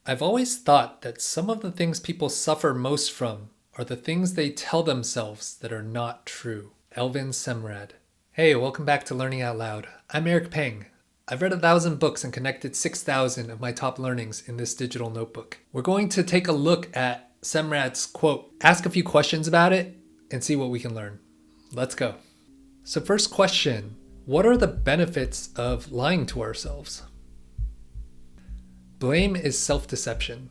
I've always thought that some of the things people suffer most from are the things they tell themselves that are not true. Elvin Semrad. Hey, welcome back to Learning Out Loud. I'm Eric Peng. I've read 1,000 books and connected 6,000 of my top learnings in this digital notebook. We're going to take a look at Semrad's quote, ask a few questions about it, and see what we can learn. Let's go. So first question, what are the benefits of lying to ourselves? Blame is self-deception.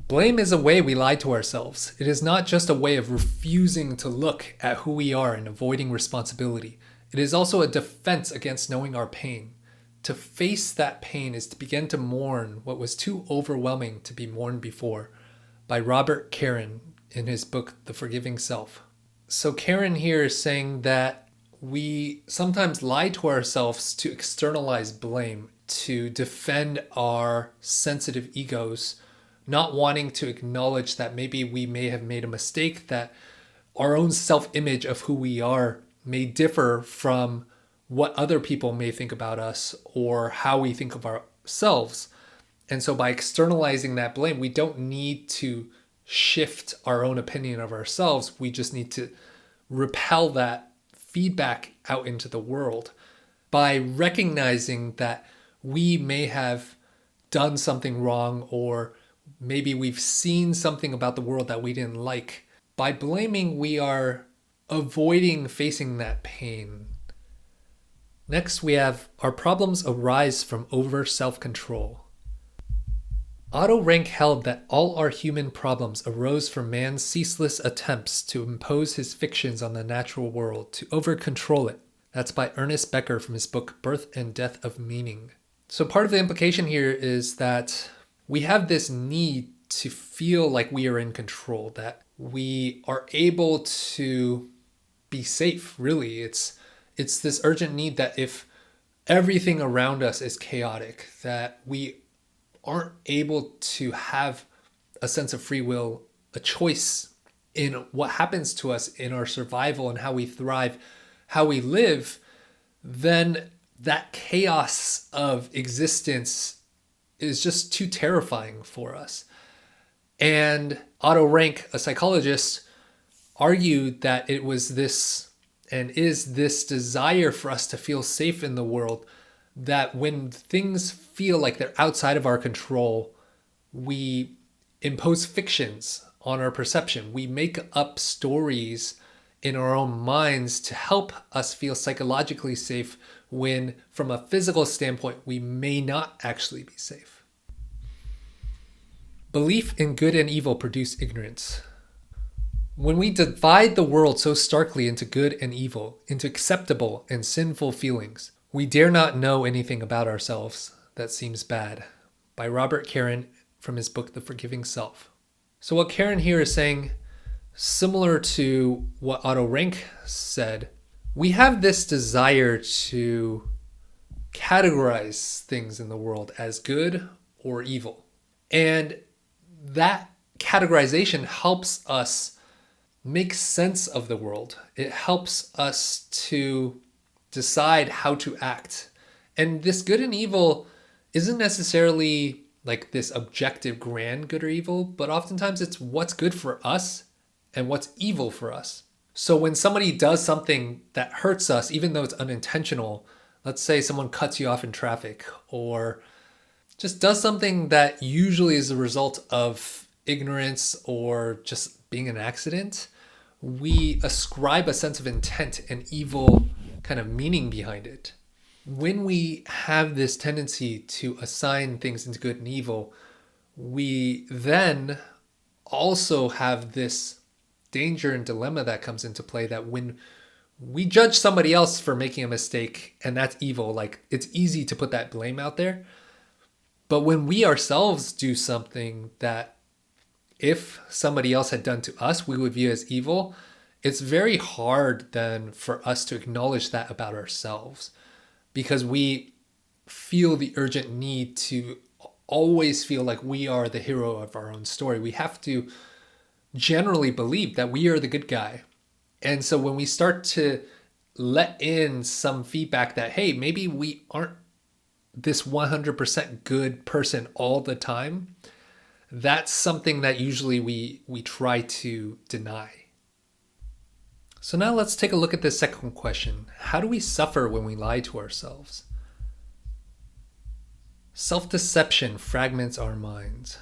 Blame is a way we lie to ourselves. It is not just a way of refusing to look at who we are and avoiding responsibility. It is also a defense against knowing our pain. To face that pain is to begin to mourn what was too overwhelming to be mourned before, by Robert Karen in his book, The Forgiving Self. So Karen here is saying that we sometimes lie to ourselves to externalize blame, to defend our sensitive egos, not wanting to acknowledge that maybe we may have made a mistake, that our own self-image of who we are may differ from what other people may think about us or how we think of ourselves. And so by externalizing that blame, we don't need to shift our own opinion of ourselves. We just need to repel that feedback out into the world by recognizing that we may have done something wrong, or maybe we've seen something about the world that we didn't like. By blaming, we are avoiding facing that pain. Next, we have our problems arise from over self-control. Otto Rank held that all our human problems arose from man's ceaseless attempts to impose his fictions on the natural world, to over-control it. That's by Ernest Becker from his book, Birth and Death of Meaning. So part of the implication here is that we have this need to feel like we are in control, that we are able to be safe, really. It's this urgent need that if everything around us is chaotic, that we aren't able to have a sense of free will, a choice in what happens to us in our survival and how we thrive, how we live, then that chaos of existence is just too terrifying for us. And Otto Rank, a psychologist, argued that it was this and is this desire for us to feel safe in the world, that when things feel like they're outside of our control, we impose fictions on our perception. We make up stories in our own minds to help us feel psychologically safe when, from a physical standpoint, we may not actually be safe. Belief in good and evil produce ignorance. When we divide the world so starkly into good and evil, into acceptable and sinful feelings, we dare not know anything about ourselves that seems bad. By Robert Karen from his book, The Forgiving Self. So what Karen here is saying, similar to what Otto Rank said, we have this desire to categorize things in the world as good or evil. And that categorization helps us make sense of the world. It helps us to decide how to act. And this good and evil isn't necessarily like this objective grand good or evil, but oftentimes it's what's good for us and what's evil for us. So when somebody does something that hurts us, even though it's unintentional, let's say someone cuts you off in traffic or just does something that usually is a result of ignorance or just being an accident, we ascribe a sense of intent and evil kind of meaning behind it. When we have this tendency to assign things into good and evil, we then also have this danger and dilemma that comes into play, that when we judge somebody else for making a mistake and that's evil, like it's easy to put that blame out there. But when we ourselves do something that if somebody else had done to us, we would view as evil, it's very hard then for us to acknowledge that about ourselves, because we feel the urgent need to always feel like we are the hero of our own story. We have to generally believe that we are the good guy. And so when we start to let in some feedback that, hey, maybe we aren't this 100% good person all the time, that's something that usually we try to deny. So now let's take a look at this second question. How do we suffer when we lie to ourselves? Self-deception fragments our minds.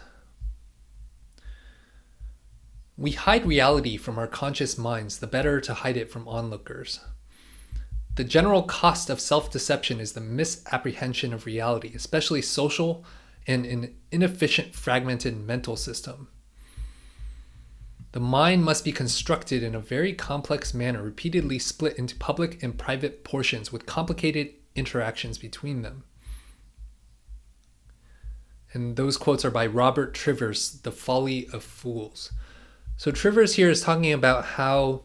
We hide reality from our conscious minds the better to hide it from onlookers. The general cost of self-deception is the misapprehension of reality, especially social and an inefficient fragmented mental system. The mind must be constructed in a very complex manner, repeatedly split into public and private portions with complicated interactions between them. And those quotes are by Robert Trivers, The Folly of Fools. So Trivers here is talking about how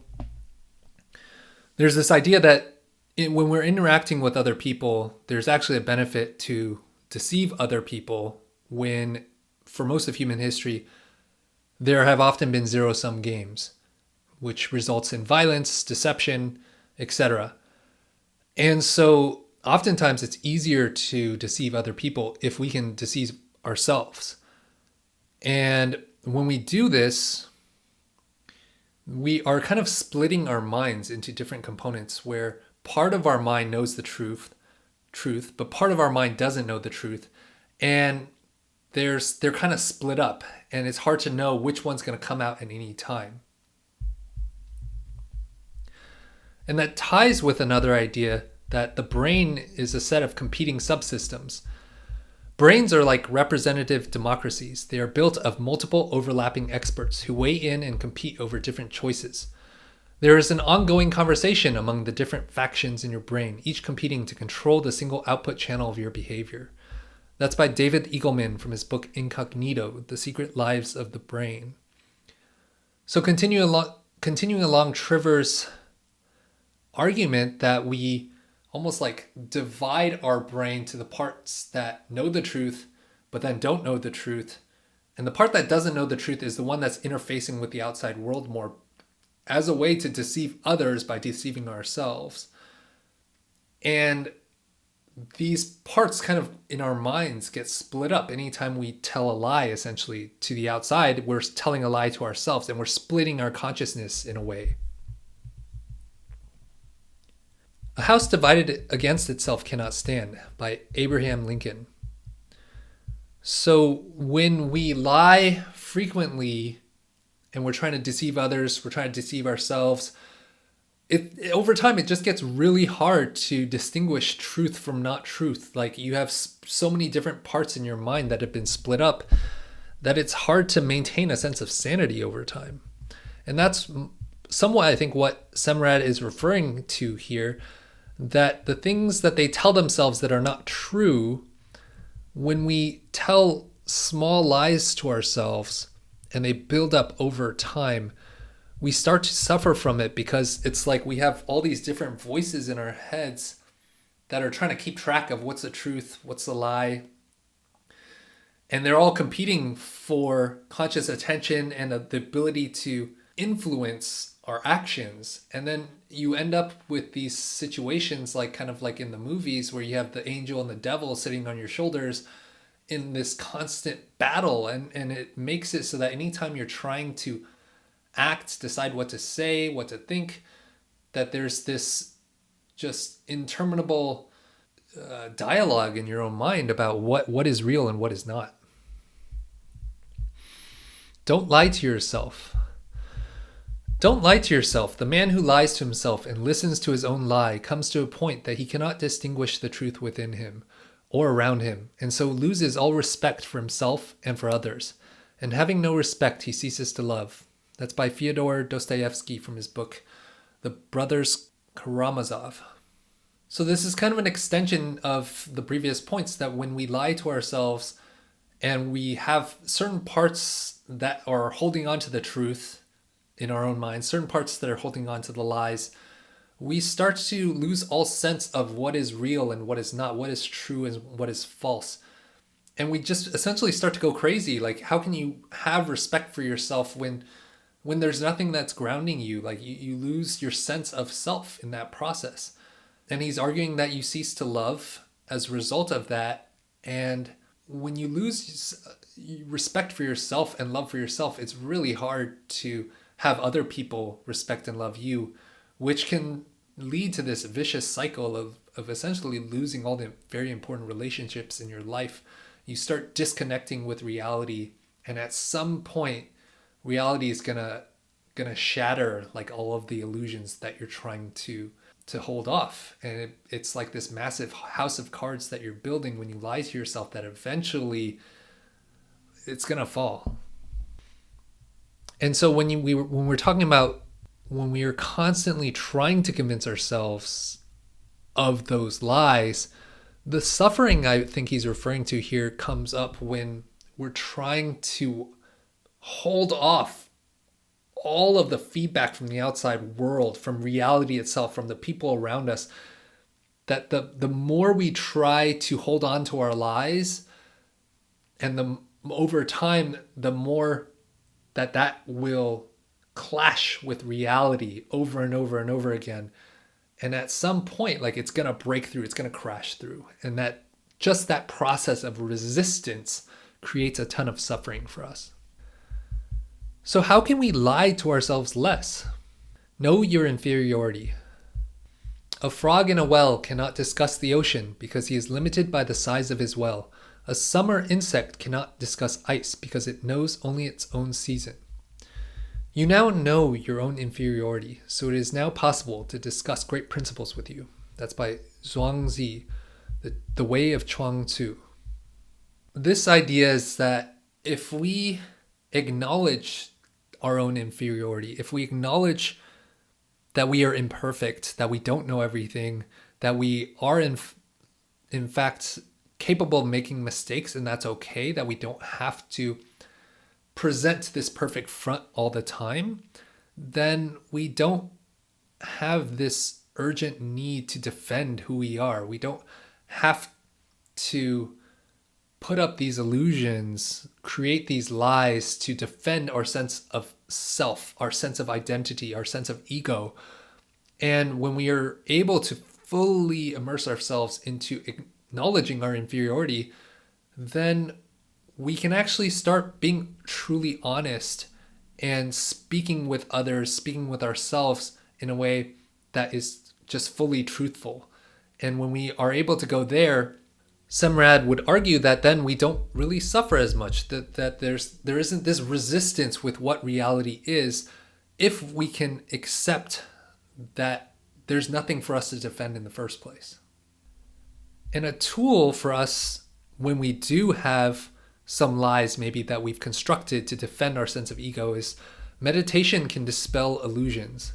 there's this idea that when we're interacting with other people, there's actually a benefit to deceive other people when, for most of human history, there have often been zero-sum games, which results in violence, deception, etc. And so oftentimes it's easier to deceive other people if we can deceive ourselves. And when we do this, we are kind of splitting our minds into different components where part of our mind knows the truth, but part of our mind doesn't know the truth. And they're kind of split up, and it's hard to know which one's going to come out at any time. And that ties with another idea that the brain is a set of competing subsystems. Brains are like representative democracies. They are built of multiple overlapping experts who weigh in and compete over different choices. There is an ongoing conversation among the different factions in your brain, each competing to control the single output channel of your behavior. That's by David Eagleman from his book Incognito, The Secret Lives of the Brain. So continuing along Trivers' argument that we almost like divide our brain to the parts that know the truth, but then don't know the truth. And the part that doesn't know the truth is the one that's interfacing with the outside world more as a way to deceive others by deceiving ourselves. And these parts kind of in our minds get split up. Anytime we tell a lie, essentially, to the outside, we're telling a lie to ourselves, and we're splitting our consciousness in a way. A house divided against itself cannot stand, by Abraham Lincoln. So when we lie frequently and we're trying to deceive others, we're trying to deceive ourselves, over time, it just gets really hard to distinguish truth from not truth. Like you have so many different parts in your mind that have been split up that it's hard to maintain a sense of sanity over time. And that's somewhat, I think, what Semrad is referring to here, that the things that they tell themselves that are not true, when we tell small lies to ourselves and they build up over time, we start to suffer from it because it's like we have all these different voices in our heads that are trying to keep track of what's the truth, what's the lie. And they're all competing for conscious attention and the ability to influence our actions. And then you end up with these situations like kind of like in the movies where you have the angel and the devil sitting on your shoulders in this constant battle. And it makes it so that anytime you're trying to act, decide what to say, what to think, that there's this just interminable dialogue in your own mind about what is real and what is not. Don't lie to yourself. Don't lie to yourself. The man who lies to himself and listens to his own lie comes to a point that he cannot distinguish the truth within him or around him, and so loses all respect for himself and for others. And having no respect, he ceases to love. That's by Fyodor Dostoevsky from his book, The Brothers Karamazov. So this is kind of an extension of the previous points, that when we lie to ourselves and we have certain parts that are holding on to the truth in our own minds, certain parts that are holding on to the lies, we start to lose all sense of what is real and what is not, what is true and what is false. And we just essentially start to go crazy. Like, how can you have respect for yourself when there's nothing that's grounding you? Like you lose your sense of self in that process. And he's arguing that you cease to love as a result of that. And when you lose respect for yourself and love for yourself, it's really hard to have other people respect and love you, which can lead to this vicious cycle of essentially losing all the very important relationships in your life. You start disconnecting with reality, and at some point, reality is gonna shatter like all of the illusions that you're trying to hold off. And it's like this massive house of cards that you're building when you lie to yourself that eventually it's gonna fall. And so when we're talking about when we are constantly trying to convince ourselves of those lies, the suffering I think he's referring to here comes up when we're trying to hold off all of the feedback from the outside world, from reality itself, from the people around us, that the more we try to hold on to our lies, and the over time, the more that will clash with reality over and over and over again. And at some point, like it's gonna break through, it's gonna crash through. And that just that process of resistance creates a ton of suffering for us. So how can we lie to ourselves less? Know your inferiority. A frog in a well cannot discuss the ocean because he is limited by the size of his well. A summer insect cannot discuss ice because it knows only its own season. You now know your own inferiority, so it is now possible to discuss great principles with you. That's by Zhuangzi, the Way of Chuang Tzu. This idea is that if we acknowledge our own inferiority, if we acknowledge that we are imperfect, that we don't know everything, that we are in fact capable of making mistakes, and that's okay, that we don't have to present this perfect front all the time, then we don't have this urgent need to defend who we are. We don't have to put up these illusions, create these lies to defend our sense of self, our sense of identity, our sense of ego. And when we are able to fully immerse ourselves into acknowledging our inferiority, then we can actually start being truly honest and speaking with others, speaking with ourselves in a way that is just fully truthful. And when we are able to go there, Semrad would argue that then we don't really suffer as much, that there isn't this resistance with what reality is if we can accept that there's nothing for us to defend in the first place. And a tool for us when we do have some lies maybe that we've constructed to defend our sense of ego is meditation can dispel illusions.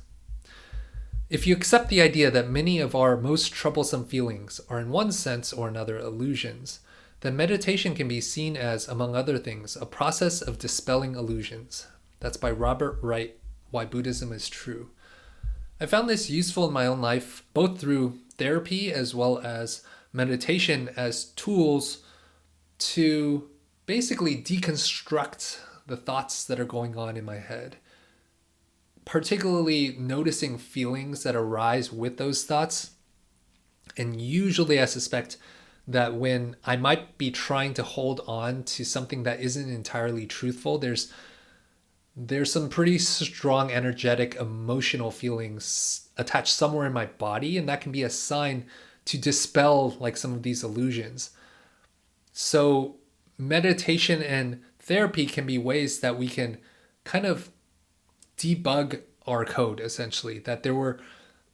If you accept the idea that many of our most troublesome feelings are in one sense or another illusions, then meditation can be seen as, among other things, a process of dispelling illusions. That's by Robert Wright, Why Buddhism is True. I found this useful in my own life, both through therapy as well as meditation as tools to basically deconstruct the thoughts that are going on in my head. Particularly noticing feelings that arise with those thoughts. And usually I suspect that when I might be trying to hold on to something that isn't entirely truthful, there's some pretty strong energetic emotional feelings attached somewhere in my body, and that can be a sign to dispel like some of these illusions. So meditation and therapy can be ways that we can kind of debug our code, essentially, that there were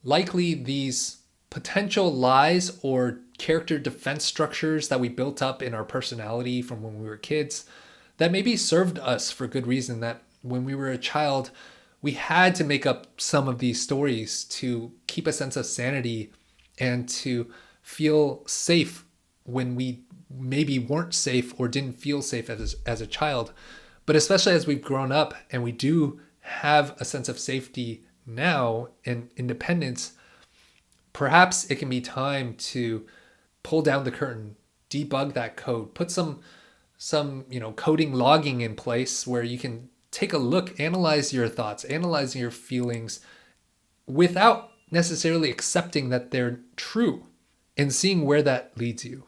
likely these potential lies or character defense structures that we built up in our personality from when we were kids that maybe served us for good reason, that when we were a child, we had to make up some of these stories to keep a sense of sanity and to feel safe when we maybe weren't safe or didn't feel safe as a child. But especially as we've grown up and we do have a sense of safety now and independence, perhaps it can be time to pull down the curtain, debug that code, put some coding logging in place where you can take a look, analyze your thoughts, analyze your feelings without necessarily accepting that they're true and seeing where that leads you.